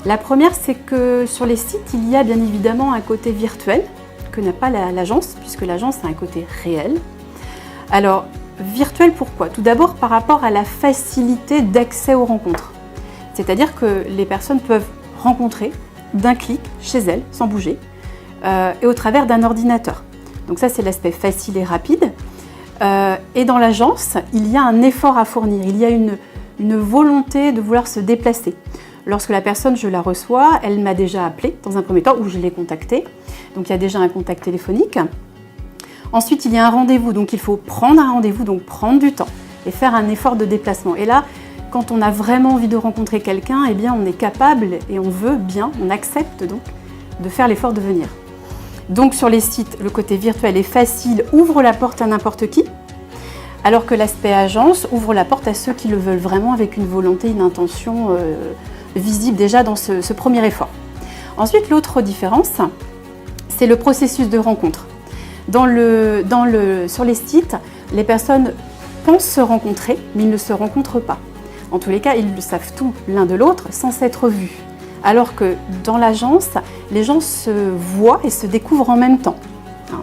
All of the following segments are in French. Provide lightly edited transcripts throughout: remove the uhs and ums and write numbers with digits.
La première, c'est que sur les sites, il y a bien évidemment un côté virtuel que n'a pas l'agence, puisque l'agence a un côté réel. Alors, virtuel pourquoi? Tout d'abord par rapport à la facilité d'accès aux rencontres. C'est-à-dire que les personnes peuvent rencontrer d'un clic chez elles, sans bouger, et au travers d'un ordinateur. Donc ça, c'est l'aspect facile et rapide. Et dans l'agence, il y a un effort à fournir, il y a une volonté de vouloir se déplacer. Lorsque la personne, je la reçois, elle m'a déjà appelé dans un premier temps, ou je l'ai contactée. Donc il y a déjà un contact téléphonique. Ensuite, il y a un rendez-vous, donc il faut prendre un rendez-vous, donc prendre du temps et faire un effort de déplacement. Et là, quand on a vraiment envie de rencontrer quelqu'un, eh bien on est capable et on veut bien, on accepte donc de faire l'effort de venir. Donc sur les sites, le côté virtuel est facile, ouvre la porte à n'importe qui, alors que l'aspect agence ouvre la porte à ceux qui le veulent vraiment avec une volonté, une intention visible déjà dans ce premier effort. Ensuite, l'autre différence, c'est le processus de rencontre. Sur les sites, les personnes pensent se rencontrer, mais ils ne se rencontrent pas. En tous les cas, ils le savent tout l'un de l'autre sans s'être vus. Alors que dans l'agence, les gens se voient et se découvrent en même temps.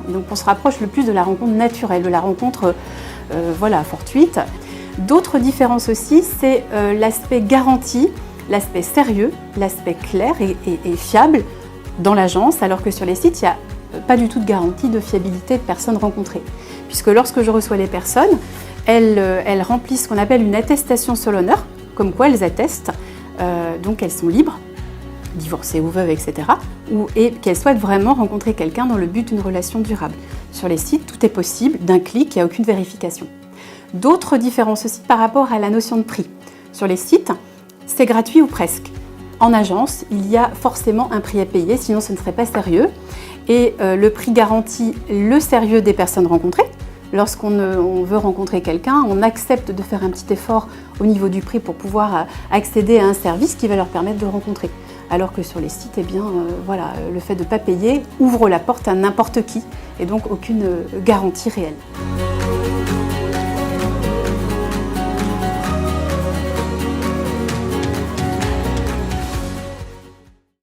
Donc on se rapproche le plus de la rencontre naturelle, de la rencontre fortuite. D'autres différences aussi, c'est l'aspect garanti, l'aspect sérieux, l'aspect clair et fiable dans l'agence, alors que sur les sites, il n'y a pas du tout de garantie de fiabilité de personnes rencontrées. Puisque lorsque je reçois les personnes, elles remplissent ce qu'on appelle une attestation sur l'honneur, comme quoi elles attestent, donc elles sont libres, divorcées ou veuves, etc., et qu'elles souhaitent vraiment rencontrer quelqu'un dans le but d'une relation durable. Sur les sites, tout est possible, d'un clic, il n'y a aucune vérification. D'autres différences aussi par rapport à la notion de prix. Sur les sites, c'est gratuit ou presque. En agence, il y a forcément un prix à payer, sinon ce ne serait pas sérieux. Et le prix garantit le sérieux des personnes rencontrées. Lorsqu'on veut rencontrer quelqu'un, on accepte de faire un petit effort au niveau du prix pour pouvoir accéder à un service qui va leur permettre de rencontrer. Alors que sur les sites, le fait de ne pas payer ouvre la porte à n'importe qui et donc aucune garantie réelle.